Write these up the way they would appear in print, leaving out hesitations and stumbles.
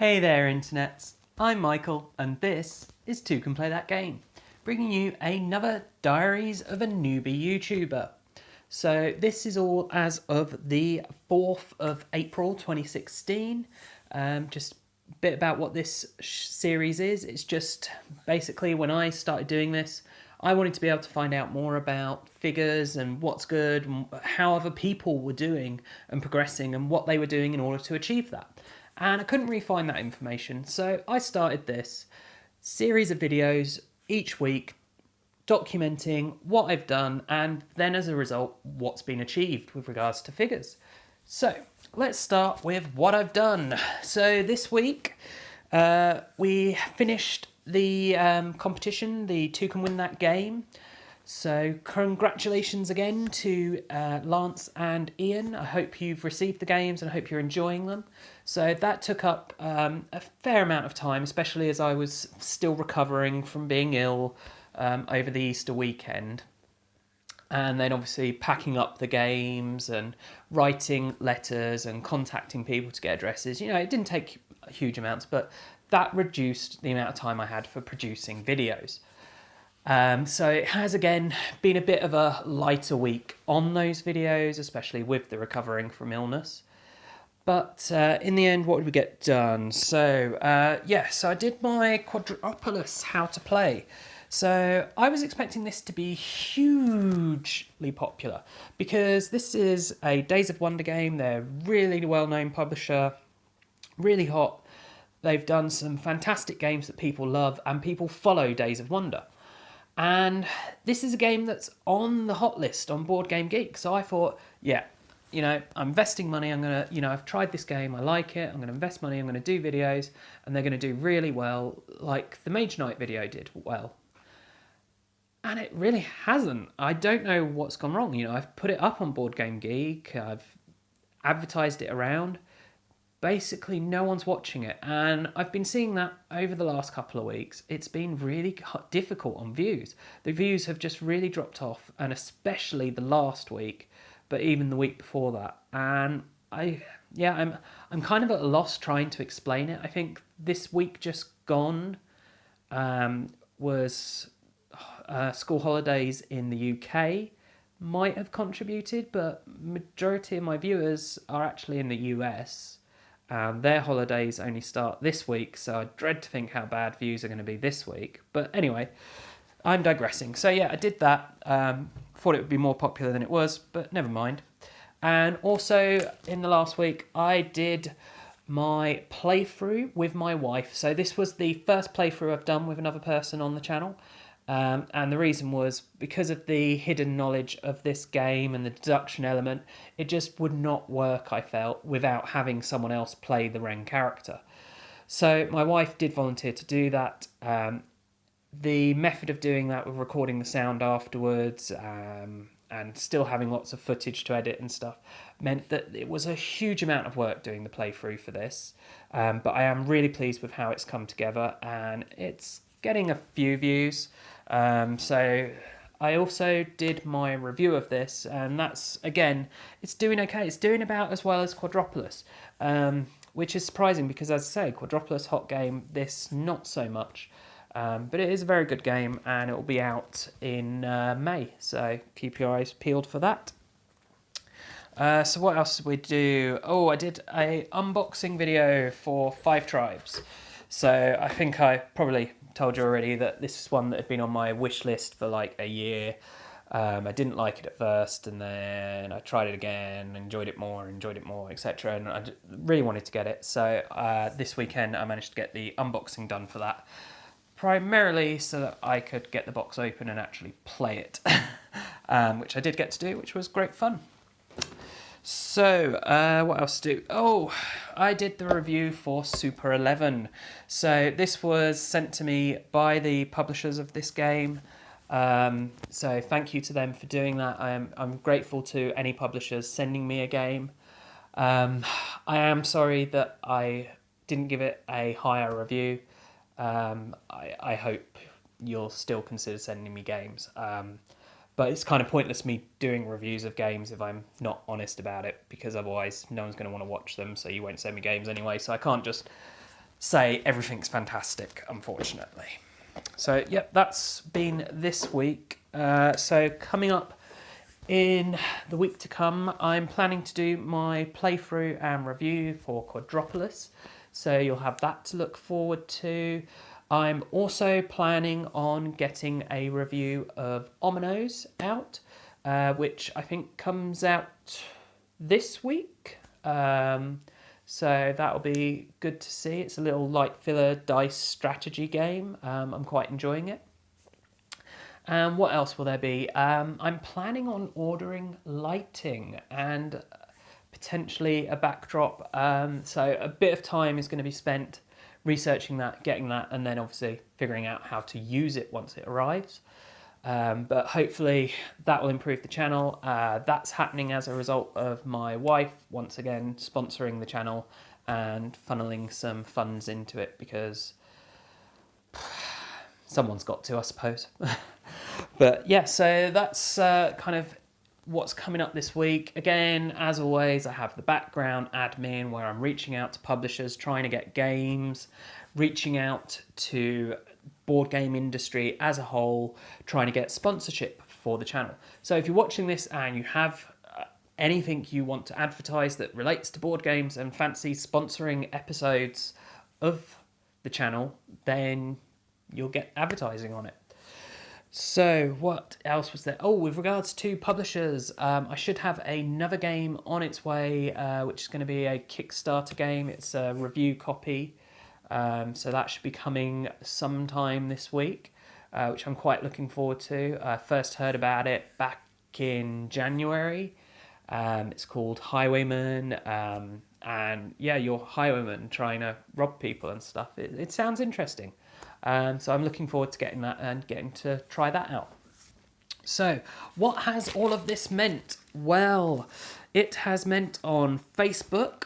Hey there internets, I'm Michael and this is Toucan Play That Game, bringing you another Diaries of a Newbie YouTuber. So this is all as of the 4th of April 2016, just a bit about what this series is. It's just basically when I started doing this, I wanted to be able to find out more about figures and what's good and how other people were doing and progressing and what they were doing in order to achieve that. And I couldn't really find that information, so I started this series of videos each week documenting what I've done and then as a result what's been achieved with regards to figures. So let's start with what I've done. So this week we finished the competition, the Toucan Win That Game. So congratulations again to Lance and Ian. I hope you've received the games and I hope you're enjoying them. So that took up a fair amount of time, especially as I was still recovering from being ill over the Easter weekend. And then obviously packing up the games and writing letters and contacting people to get addresses. You know, it didn't take huge amounts, but that reduced the amount of time I had for producing videos. So it has again been a bit of a lighter week on those videos, especially with the recovering from illness. But in the end, what did we get done? So so I did my Quadropolis How to Play. So I was expecting this to be hugely popular because this is a Days of Wonder game. They're a really well-known publisher, really hot. They've done some fantastic games that people love and people follow Days of Wonder. And this is a game that's on the hot list on Board Game Geek. So I thought, yeah, you know, I'm investing money. I'm going to, I've tried this game. I like it. I'm going to invest money. I'm going to do videos and they're going to do really well, like the Mage Knight video did well. And it really hasn't. I don't know what's gone wrong. You know, I've put it up on Board Game Geek. I've advertised it around. Basically, no one's watching it. And I've been seeing that over the last couple of weeks. It's been really difficult on views. The views have just really dropped off, and especially the last week, but even the week before that. And I'm kind of at a loss trying to explain it. I think this week just gone was school holidays in the UK might have contributed, but majority of my viewers are actually in the US. Their holidays only start this week, so I dread to think how bad views are going to be this week. But anyway, I'm digressing. So yeah, I did that. Thought it would be more popular than it was, but never mind. And also, in the last week, I did my playthrough with my wife. So this was the first playthrough I've done with another person on the channel. And the reason was because of the hidden knowledge of this game and the deduction element, it just would not work, I felt, without having someone else play the Ren character. So my wife did volunteer to do that. The method of doing that with recording the sound afterwards and still having lots of footage to edit and stuff meant that it was a huge amount of work doing the playthrough for this. But I am really pleased with how it's come together and it's getting a few views. So I also did my review of this, and that's, again, it's doing okay. It's doing about as well as Quadropolis, which is surprising because, as I say, Quadropolis, hot game, this not so much. But it is a very good game, and it will be out in May, so keep your eyes peeled for that. So what else did we do? Oh, I did a unboxing video for 5 Tribes. So I think I probably told you already that this is one that had been on my wish list for like a year. I didn't like it at first, and then I tried it again, enjoyed it more, etc. And I really wanted to get it. So this weekend I managed to get the unboxing done for that, primarily so that I could get the box open and actually play it, which I did get to do, which was great fun. So, what else to do? Oh, I did the review for Super 11. So this was sent to me by the publishers of this game. So thank you to them for doing that. I'm grateful to any publishers sending me a game. I am sorry that I didn't give it a higher review. I hope you'll still consider sending me games. But it's kind of pointless me doing reviews of games if I'm not honest about it, because otherwise no one's going to want to watch them, so you won't send me games anyway. So I can't just say everything's fantastic, unfortunately. So, yep, that's been this week. So coming up in the week to come, I'm planning to do my playthrough and review for Quadropolis. So you'll have that to look forward to. I'm also planning on getting a review of Omino's out, which I think comes out this week. So that'll be good to see. It's a little light filler dice strategy game. I'm quite enjoying it. What else will there be? I'm planning on ordering lighting and potentially a backdrop. So a bit of time is going to be spent researching that, getting that, and then obviously figuring out how to use it once it arrives. But hopefully that will improve the channel. That's happening as a result of my wife once again sponsoring the channel and funneling some funds into it, because someone's got to, I suppose. But yeah, so that's kind of what's coming up this week. Again, as always, I have the background admin where I'm reaching out to publishers, trying to get games, reaching out to board game industry as a whole, trying to get sponsorship for the channel. So if you're watching this and you have anything you want to advertise that relates to board games and fancy sponsoring episodes of the channel, then you'll get advertising on it. So what else was there? Oh, with regards to publishers, I should have another game on its way, which is going to be a Kickstarter game. It's a review copy. So that should be coming sometime this week, which I'm quite looking forward to. I first heard about it back in January. It's called Highwayman. And yeah, you're highwayman trying to rob people and stuff. It sounds interesting. So I'm looking forward to getting that and getting to try that out. So what has all of this meant? Well, it has meant on Facebook,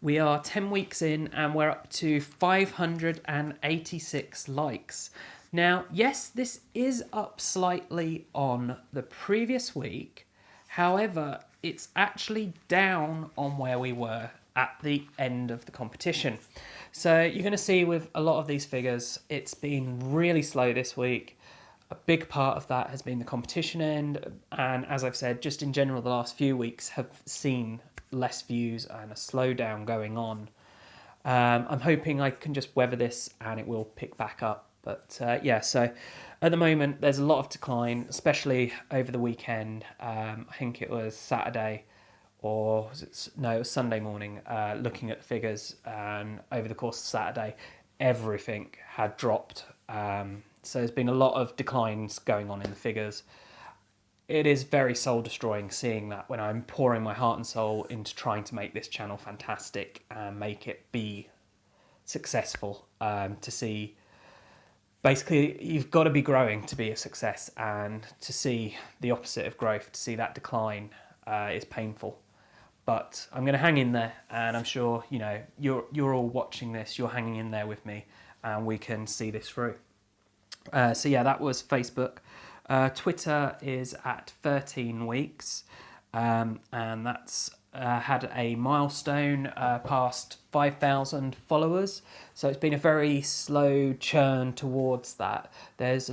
we are 10 weeks in and we're up to 586 likes. Now, yes, this is up slightly on the previous week. However, it's actually down on where we were at the end of the competition. So you're going to see with a lot of these figures, it's been really slow this week. A big part of that has been the competition end. And as I've said, just in general, the last few weeks have seen less views and a slowdown going on. I'm hoping I can just weather this and it will pick back up. But yeah, so at the moment, there's a lot of decline, especially over the weekend. I think it was Saturday. Or was it, no, it was Sunday morning, looking at the figures, and over the course of Saturday, everything had dropped. So there's been a lot of declines going on in the figures. It is very soul-destroying seeing that when I'm pouring my heart and soul into trying to make this channel fantastic and make it be successful. To see, basically, you've got to be growing to be a success, and to see the opposite of growth, to see that decline, is painful. But I'm going to hang in there, and I'm sure, you know, you're all watching this, you're hanging in there with me, and we can see this through. So yeah, that was Facebook. Twitter is at 13 weeks, and that's had a milestone past 5,000 followers. So it's been a very slow churn towards that. There's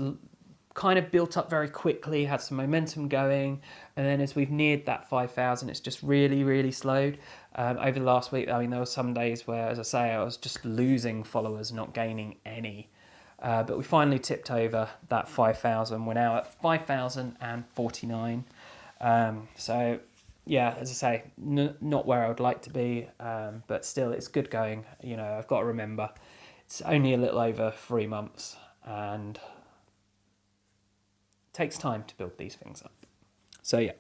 kind of built up very quickly, had some momentum going, and then as we've neared that 5,000, it's just really, really slowed. Over the last week, I mean, there were some days where, as I say, I was just losing followers, not gaining any. But we finally tipped over that 5,000. We're now at 5,049. So, yeah, as I say, not where I would like to be, but still, it's good going. You know, I've got to remember, it's only a little over 3 months, and takes time to build these things up. So yeah,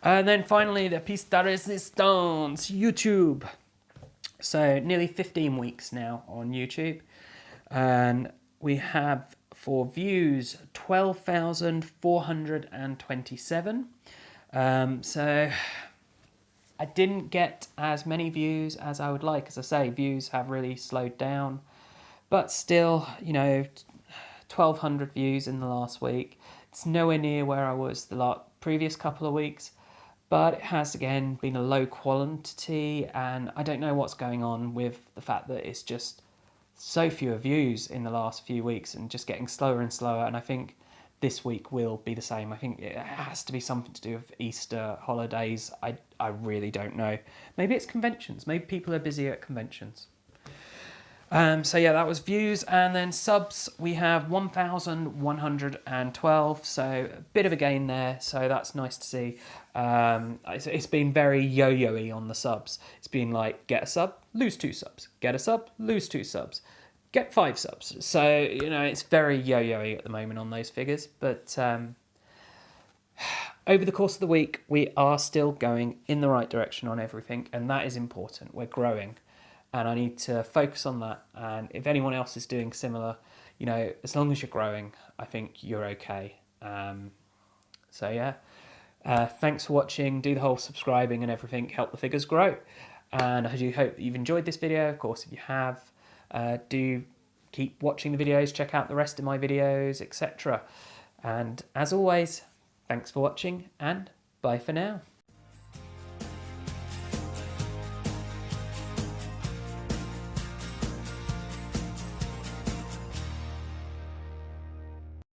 and then finally the piece de resistance, YouTube. So nearly 15 weeks now on YouTube, and we have for views 12,427. So I didn't get as many views as I would like. As I say, views have really slowed down, but still, you know, 1,200 views in the last week. It's nowhere near where I was the previous couple of weeks, but it has again been a low quantity, and I don't know what's going on with the fact that it's just so fewer views in the last few weeks and just getting slower and slower. And I think this week will be the same. I think it has to be something to do with Easter holidays. I really don't know. Maybe it's conventions. Maybe people are busy at conventions. So yeah, that was views, and then subs we have 1,112, so a bit of a gain there, so that's nice to see. It's been very yo-yo-y on the subs. It's been like, get a sub, lose 2 subs, get a sub, lose 2 subs, get 5 subs. So, you know, it's very yo-yo-y at the moment on those figures, but over the course of the week, we are still going in the right direction on everything, and that is important. We're growing. And I need to focus on that. And if anyone else is doing similar, you know, as long as you're growing, I think you're okay. So yeah, thanks for watching. Do the whole subscribing and everything, help the figures grow. And I do hope that you've enjoyed this video. Of course, if you have, do keep watching the videos, check out the rest of my videos, etc. And as always, thanks for watching and bye for now.